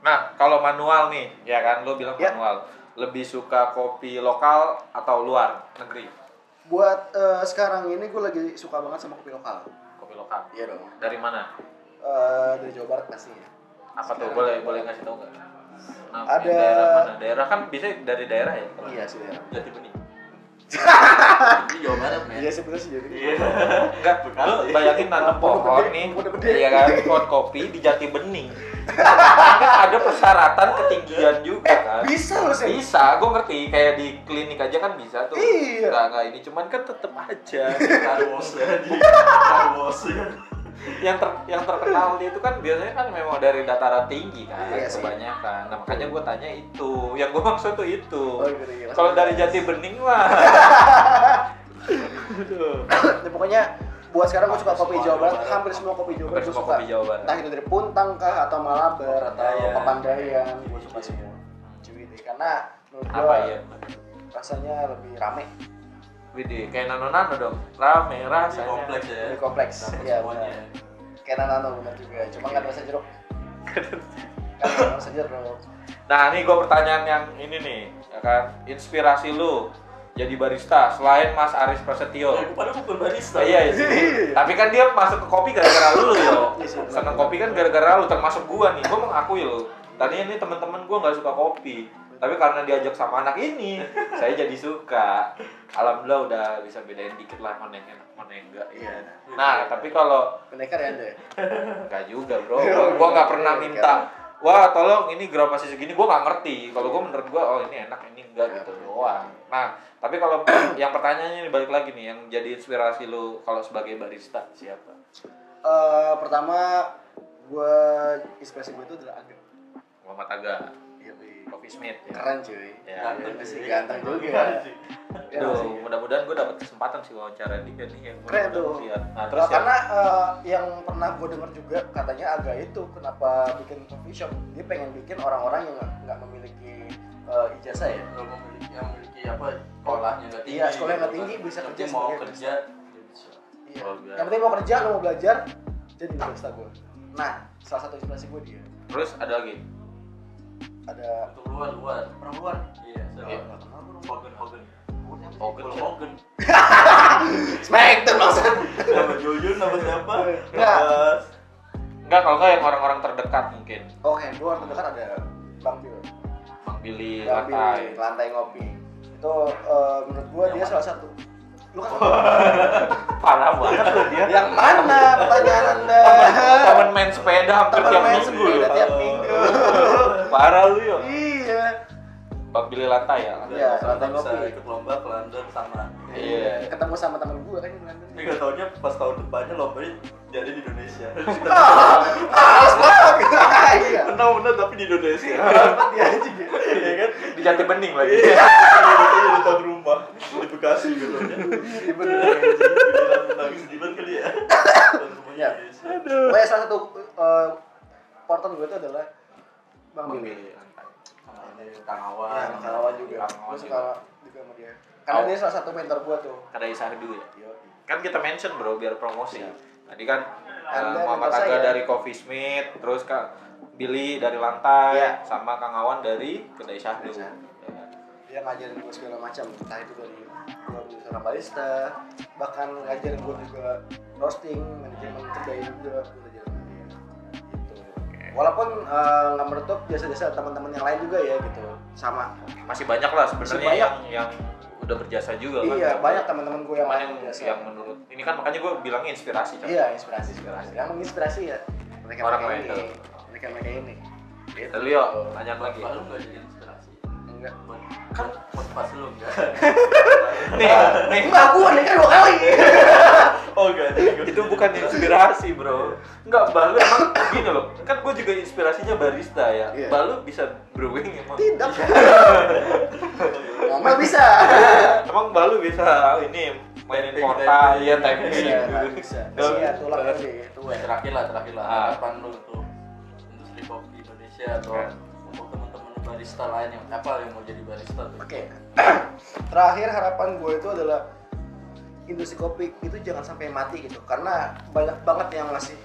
Nah, kalau manual nih, ya kan lu bilang Ya. manual. Lebih suka kopi lokal atau luar negeri? Buat sekarang ini gue lagi suka banget sama kopi lokal. Kopi lokal. Iya dong. Dari mana? Dari Jawa Barat pastinya. Apa tuh? Sekarang. Boleh ngasih tahu nggak? Nah, Ada- daerah mana? Daerah kan bisa dari daerah ya? Iya sih ya. Jati bening. Ini Jawa Barat banget men. Iya sih bener sih jadi. Iya. Enggak, lu bayangin nanam Pohon pohon gede, nih, pohon gede. iya kan, pohon kopi di Jati Bening. Kan ada persyaratan ketinggian juga kan. Bisa loh sih. Bisa, gue ngerti. Kayak di klinik aja kan bisa tuh. Iya. Nggak ini, cuman kan tetep aja. Karwos ya, karwos ya. yang terkenal itu kan biasanya kan memang dari dataran tinggi kan, Iya sih. kebanyakan. Nah, makanya gue tanya itu. Yang gue maksud tuh itu. Oh, iya. Kalau dari Jati Bening mah. Ya, pokoknya buat sekarang gue suka kopi Semua Jawa Barat, Jawa Barat. hampir semua kopi Jawa Barat Hampir gue semua suka. kopi Jawa Barat. Entah itu dari Puntang kah atau Malabar atau Papandayan. Papandayan, gue suka semua. Ciwidey karena menurut Apa gue ya? rasanya lebih rame, Widih, kayak nano-nano dong. Rame rasanya. Kompleks ya. lebih kompleks. Dapat Iya semuanya. benar. Kayak nano benar juga, cuma nggak ada rasa jeruk. Kan ada rasa jeruk. Nah, nih gue pertanyaan yang ini nih, ya kan? Inspirasi lu jadi barista selain Mas Aris Prasetyo. Ya, padahal bukan barista. Iya, iya. Tapi kan dia masuk ke kopi gara-gara lu yo. Iya sih, benar. Seneng kopi kan gara-gara lu, termasuk gua nih. Gua mengakui lo. Tadinya nih teman-teman gua nggak suka kopi. Tapi karena diajak sama anak ini, saya jadi suka. Alhamdulillah udah bisa bedain dikit lah mana yang enak, mana yang enggak. Iya. Nah, tapi kalau Pendekar ya Anda. enggak juga, Bro. Gua nggak pernah minta, wah tolong ini gram masih segini, gua nggak ngerti. Kalau gua menurut gua, oh ini enak, ini enggak gitu doang. Nah, tapi kalau yang pertanyaannya nih balik lagi nih, yang jadi inspirasi lu kalau sebagai barista siapa? Pertama gue inspirasi gue itu adalah Ageng. Muhammad Aga, Iya, Bi. Coffee Smith ya. Keren cuy. Ya, Ganteng masih sih. ganteng juga. Ya, Aduh, masih. mudah-mudahan gue dapat kesempatan sih wawancara dia nih yang Keren gua tuh. lihat. Nah, terus ya, Karena yang pernah gue dengar juga katanya Aga itu kenapa bikin coffee shop, dia pengen bikin orang-orang yang nggak memiliki ijazah ya. Kalau memiliki apa sekolahnya nggak tinggi. Iya, sekolahnya nggak tinggi, bisa Yang kerja penting mau sebagai kerja dia bisa. Iya. Oh, biar. Yang penting mau kerja, lo mau belajar, jadi barista gue. Nah, salah satu inspirasi gue dia. terus ada lagi. Ada Untuk luar. orang luar. Iya, Nggak siapa? kenal gue. Hogan. Hogan. Hogan. Smackdown maksud. Nama Jujun, nama siapa? Nggak. Nama- Enggak, kalau enggak yang orang-orang terdekat mungkin. Oke, gue orang terdekat ada Bang Bill. Bang Billy, Bang Bill, Lantai. lantai ngopi. Itu menurut gue Yang dia mana? salah satu. Lu kan Parah banget tuh dia. yang mana pertanyaan Anda? Temen main sepeda hampir Temen tiap main minggu. sepeda lu. tiap minggu. Parah lu yo. Iya. Bang Billy Lantai ya. Iya, Sama lantai bisa ngopi. ikut lomba ke London sama. Iya. Ketemu sama temen gue kan di London. Ini nggak taunya pas tahun depannya lombanya jadi di Indonesia. Iya. Benar-benar tapi di Indonesia. Dapat dia aja gitu. Iya kan? Di Jati Bening lagi. Iya. Di tahun rumah di Bekasi gitu ya. Iya bener. Menang 9 kali ya. Tahun rumahnya Ya. Indonesia. Pokoknya salah satu porton gue itu adalah Bang Bang Billy. Billy Lantai. Sama ini Kang Awan. Ya, Kalawan juga. Kalawan Gue suka juga sama dia. Karena Oh. dia salah satu mentor gue tuh. Kada Isahdu ya. Yo. Kan kita mention bro biar promosi. Iya. Tadi kan Anda Muhammad mentor Aga saya. dari Coffee Smith, terus Kak Billy dari Lantai, Iya. sama Kang Awan dari Kedai Syahdu. Kedai Syahdu. Ya kan? Dia ngajarin gue segala macam, entah itu dari gue bisa seorang barista, bahkan ngajarin gue juga roasting, manajemen kedai juga, gue belajar sama dia. Gitu. Walaupun nggak menutup jasa-jasa teman-teman yang lain juga ya gitu, sama. Masih banyak lah sebenarnya Masih banyak. yang udah berjasa juga kan. Iya, banyak teman-teman gue yang Cuman lain yang, berjasa. yang menurut ini kan makanya gue bilangnya inspirasi kan. Iya, inspirasi. Yang menginspirasi ya mereka Orang ini. lain tuh. Mereka ini. Gitu. Lalu yuk, tanya lagi. Bapak lu nggak jadi inspirasi. Enggak. Kan motivasi lu enggak. Nih, Enggak, gue nikah 2 kali. Oh enggak. itu bukan inspirasi bro. Enggak, Balu emang gini loh. Kan gue juga inspirasinya barista ya. Iya. Balu bisa brewing emang. Tidak. Ngomel bisa. Emang Balu bisa ini mainin porta, iya timing. Bisa, bisa. Iya, tulang tadi itu ya. Terakhir lah Ah. harapan lu untuk industri kopi Indonesia atau Oke. untuk teman-teman barista lain yang apa yang mau jadi barista tuh. Oke. Terakhir harapan gue itu adalah industri kopi itu jangan sampai mati gitu. Karena banyak banget yang masih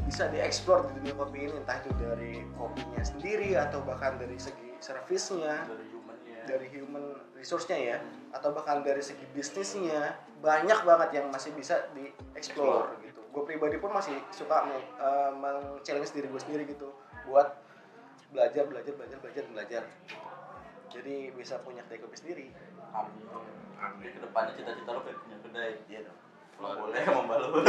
bisa dieksplor di dunia kopi ini, entah itu dari kopinya sendiri atau bahkan dari segi servisnya, Dari humannya. dari human resource-nya ya, atau bahkan dari segi bisnisnya. Banyak banget yang masih bisa dieksplor gitu. Gue pribadi pun masih suka men-challenge diri gue sendiri gitu buat belajar. Jadi bisa punya kedai kopi sendiri. Amin. Amin. Kedepannya cita-cita lu pengen punya kedai. Boleh membalut.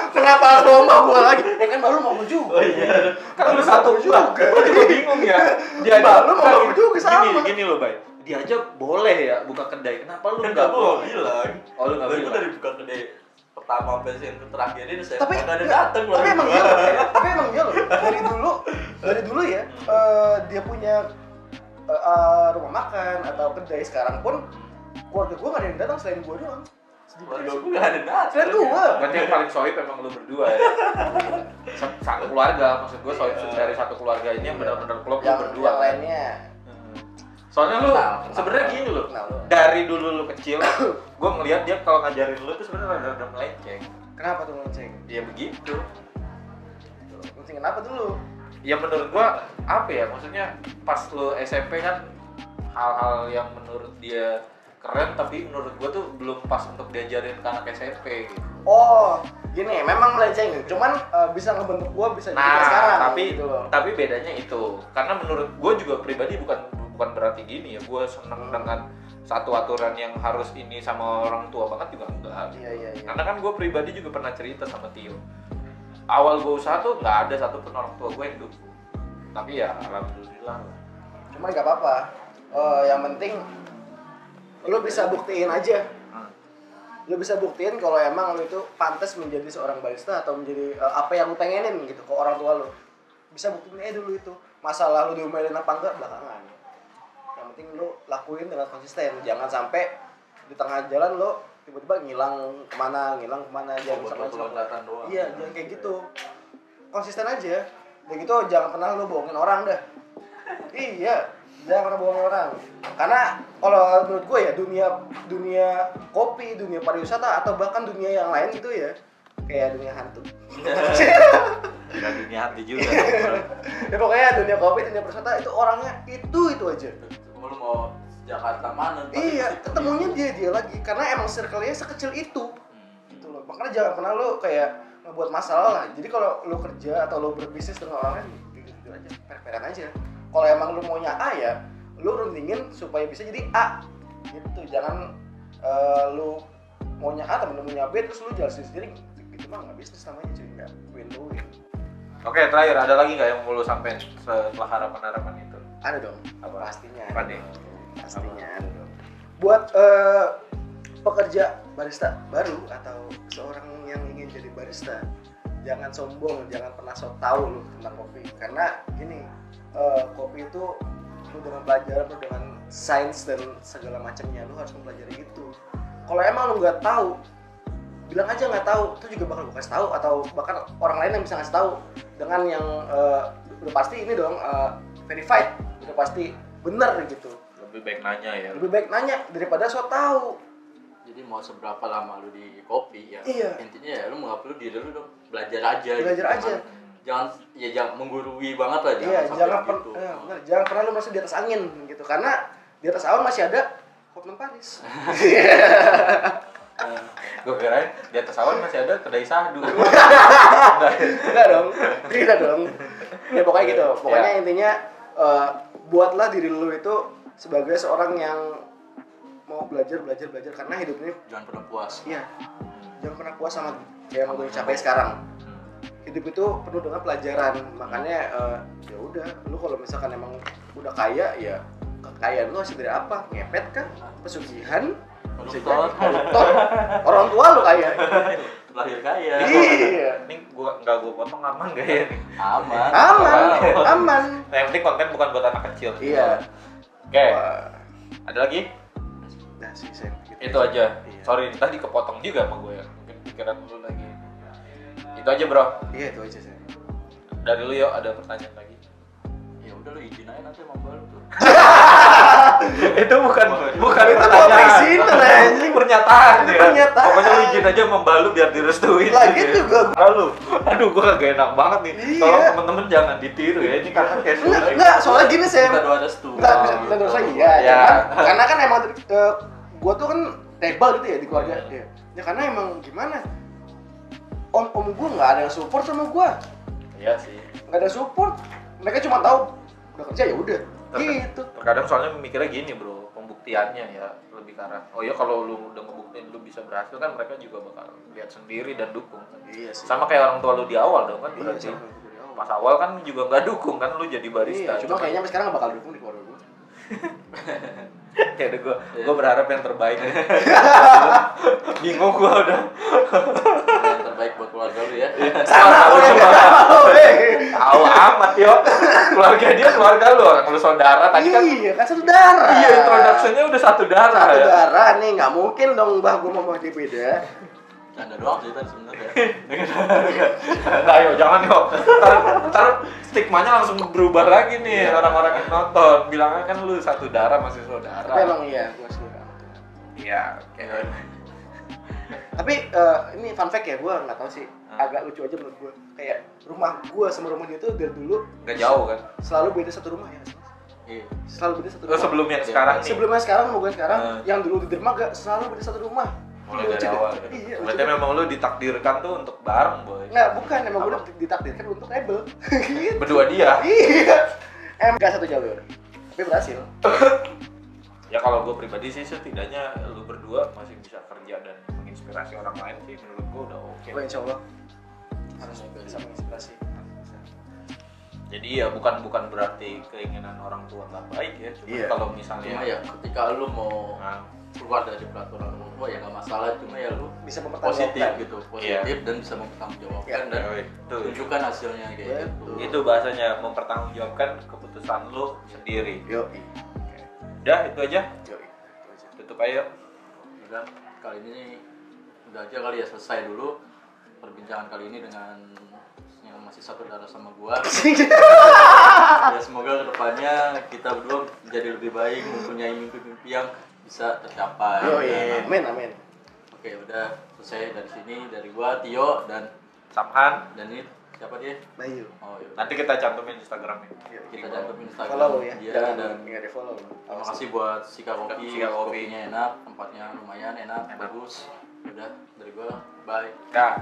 Kenapa lu mau gua lagi? Kan baru mau juga. Oh iya. Kan lu satu juga. Gua juga bingung ya. Dia Baru mau juga sama. Gini loh, Bay. Dia aja boleh ya buka kedai. Kenapa lu Kan enggak gua boleh? bilang. Oh, lu enggak Gua bilang. dari buka kedai pertama sampai yang terakhir ini saya Tapi nggak ada datang loh. Tapi emang iya loh. Dari dulu ya, dia punya rumah makan atau kedai sekarang pun keluarga gua nggak ada yang datang selain gua doang. Keluarga gue nggak ada datang. Selain gua. Berarti yang paling sohib emang lu berdua ya. Satu keluarga, maksud gua sohib dari satu keluarga ini yang benar-benar klop lu Yang berdua. yang lainnya. Soalnya lu Kenal. sebenarnya gini loh. Kenal lu. Dari dulu lu kecil, gua ngelihat dia kalau ngajarin lu tuh sebenarnya rada melenceng. Kenapa tuh lonceng? Dia begitu. Lonceng kenapa dulu? Ya menurut gua apa ya? Maksudnya pas lu SMP kan hal-hal yang menurut dia keren tapi menurut gua tuh belum pas untuk diajarin ke anak SMP gitu. Oh, gini, memang melenceng, cuman bisa ngebentuk gua bisa jadi kayak sekarang. tapi gitu loh. tapi bedanya itu karena menurut gue juga pribadi bukan berarti gini ya, gue seneng dengan satu aturan yang harus ini sama orang tua banget juga enggak. Iya. Karena kan gue pribadi juga pernah cerita sama Tio, awal gue usaha tuh nggak ada satupun orang tua gue yang dukung, tapi ya alhamdulillah lah. Cuman nggak apa-apa. Yang penting lu bisa buktiin aja. Lu bisa buktiin kalau emang lu itu pantas menjadi seorang barista atau menjadi apa yang lu pengenin gitu ke orang tua lu. Bisa buktiin dulu itu. Masalah lu diomelin apa enggak belakangan. Yang penting lu lakuin dengan konsisten. Jangan sampai di tengah jalan lu tiba-tiba ngilang kemana jangan kelihatan doang. Iya, jangan kayak gitu. Konsisten aja. Dan gitu jangan pernah lu bohongin orang dah. Iya, jangan pernah bohongin orang. Karena kalau menurut gue ya dunia kopi, dunia pariwisata atau bahkan dunia yang lain gitu ya, kayak dunia hantu. Gak dunia hati juga. Ya pokoknya dunia kopi, dunia pariwisata itu orangnya itu aja. Lu mau Jakarta mana? Iya, ketemunya dia lagi karena emang circle-nya sekecil itu. Gitu loh. Makanya jangan pernah lu kayak ngebuat masalah lah. Jadi kalau lu kerja atau lu berbisnis dengan orang lain, jujur aja, fair-fairan aja. Kalau emang lu maunya A ya, lu rundingin supaya bisa jadi A. Gitu. Jangan lu maunya A temen lu maunya B terus lu jalan sendiri. Gitu mah nggak bisnis namanya cuy, nggak win-win. Oke, terakhir ada lagi nggak yang mau lu sampein setelah harapan itu? Ada dong. Apa? Pastinya. Apa nih? Pastinya ada dong. Buat pekerja barista baru atau seorang yang ingin jadi barista, jangan sombong, jangan pernah sok tahu lu tentang kopi. Karena gini, kopi itu lu dengan pelajaran, lu dengan sains dan segala macamnya, lu harus mempelajari itu. Kalau emang lu nggak tahu, bilang aja nggak tahu, itu juga bakal gue kasih tahu atau bahkan orang lain yang bisa ngasih tahu dengan yang udah pasti ini dong verified, udah pasti benar gitu. Lebih baik nanya ya. Lebih baik nanya daripada sok tahu. Jadi mau seberapa lama lu di kopi ya? Iya. Intinya ya lu nggak perlu diri lu dong, belajar aja. Belajar aja. Jangan menggurui banget lah, Iya, jangan gitu. jangan pernah lu masuk di atas angin gitu karena di atas awan masih ada Hotman Paris. Gue kirain di atas awan masih ada kedai sahdu. Enggak dong. Tidak dong. Ya pokoknya gitu. Pokoknya intinya buatlah diri lu itu sebagai seorang yang mau belajar karena hidup ini Jangan pernah puas. iya. Jangan pernah puas sama yang udah capai sekarang. Hidup itu penuh dengan pelajaran. Makanya ya udah, lu kalau misalkan emang udah kaya ya kekayaan lu hasil dari apa? Ngepet kah? Pesugihan? Koruptor. Orang tua lu kaya. Lahir kaya. Iya. Ini nggak gua potong aman gak ya? Aman. Aman. Nah, yang penting konten bukan buat anak kecil. Iya. Oke. Wah. Ada lagi? Nah sih saya gitu. Itu aja. Iya. Sorry, tadi kepotong juga sama gue ya. Mungkin pikiran lu lagi. Itu aja, Bro. Iya itu aja saya. Dari lu yuk, ada pertanyaan lagi. Ya udah lu izin aja nanti sama baru tuh. Itu bukan Itu presiden anjing. pernyataan Itu ya. pernyataan. Pokoknya lu izin aja membalu biar direstuin. Lagi gitu ya. juga. Lalu, aduh gua kagak enak banget nih. Iya. Tolong temen-temen jangan ditiru ya. Ini karena kayak Enggak, soalnya gini saya. Kita doa restu. Enggak, kita dosa iya. Ya. Cuman, karena kan emang gua tuh kan tebal gitu ya di keluarga. Ya, ya karena emang gimana? Om gua nggak ada yang support sama gua. Iya sih. Nggak ada support. Mereka cuma tahu udah kerja ya udah. Gitu. Terkadang soalnya mikirnya gini, Bro. Pembuktian pembuktiannya ya, lebih ke arah oh ya kalau lu udah ngebuktiin lu bisa berhasil kan mereka juga bakal lihat sendiri dan dukung. Iya sih. Sama kayak orang tua lu di awal dong kan, Iya, berarti sama itu dari awal. pas awal kan juga nggak dukung kan lu jadi barista. Iya, cuma kayaknya sampai sekarang nggak bakal dukung di keluarga gue. ya udah gue berharap yang terbaik. Bingung gue udah. Yang terbaik buat keluarga lu ya. Tahu amat yo. Keluarga dia keluarga lu, orang lu saudara tadi kan. Iya, kan satu darah. Iya, introduction-nya udah satu darah Satu ya. darah nih, nggak mungkin dong Mbah gue mau dia beda. Canda doang cerita sebenarnya. Nah, yo jangan yo. Ntar stigmanya langsung berubah lagi nih orang-orang yang nonton. Bilangnya kan lu satu darah masih saudara. Tapi emang iya, gue suka. Iya, oke. Tapi ini fun fact ya, gue nggak tahu sih, agak lucu aja menurut gue. Kayak rumah gue sama rumah dia tuh dari dulu Gak jauh kan? selalu beda satu rumah ya. Iya. Selalu beda satu Oh, rumah. sebelum yang sekarang nih. Sebelumnya sekarang, mau gue sekarang, yang dulu di dermaga selalu beda satu rumah. Mulai Lucu dari deh. awal. Iya, Berarti lucu deh. memang lu ditakdirkan tuh untuk bareng, boy. Nggak, bukan, emang gue Apa? ditakdirkan untuk rebel. Gitu. Berdua dia. Iya. Gak satu jalur, tapi berhasil. Ya kalau gue pribadi sih setidaknya lu berdua masih bisa kerja dan menginspirasi orang lain sih menurut gue udah oke. Gue insya Allah harus bisa menginspirasi. Jadi ya bukan berarti keinginan orang tua nggak baik ya. Cuma Iya. kalau Cuma misalnya ya ketika lu mau nah, keluar dari peraturan orang tua ya nggak masalah, cuma ya lu Bisa positif mempertanggungjawabkan. gitu, positif dan bisa mempertanggungjawabkan dan itu tunjukkan hasilnya kayak gitu. itu bahasanya mempertanggungjawabkan keputusan lu sendiri. Yoi. Udah itu aja. Yoi. Tutup aja. Udah kali ini udah aja kali ya, selesai dulu perbincangan kali ini dengan yang masih satu darah sama gua. Ya semoga kedepannya kita berdua menjadi lebih baik, mempunyai mimpi-mimpi yang bisa tercapai. Yoi. Amin, amin. Oke, udah selesai dari sini, dari gua Tio dan Samhan. ini siapa dia? Bayu. Oh iya. Nanti kita cantumin Instagramnya. Kita cantumin Instagram Follow ya. dia Jangan dan nggak di follow. terima kasih buat Sika Kopi. Sika Kopi. Kopinya enak, tempatnya lumayan enak, bagus. Udah dari gua, bye. Dah.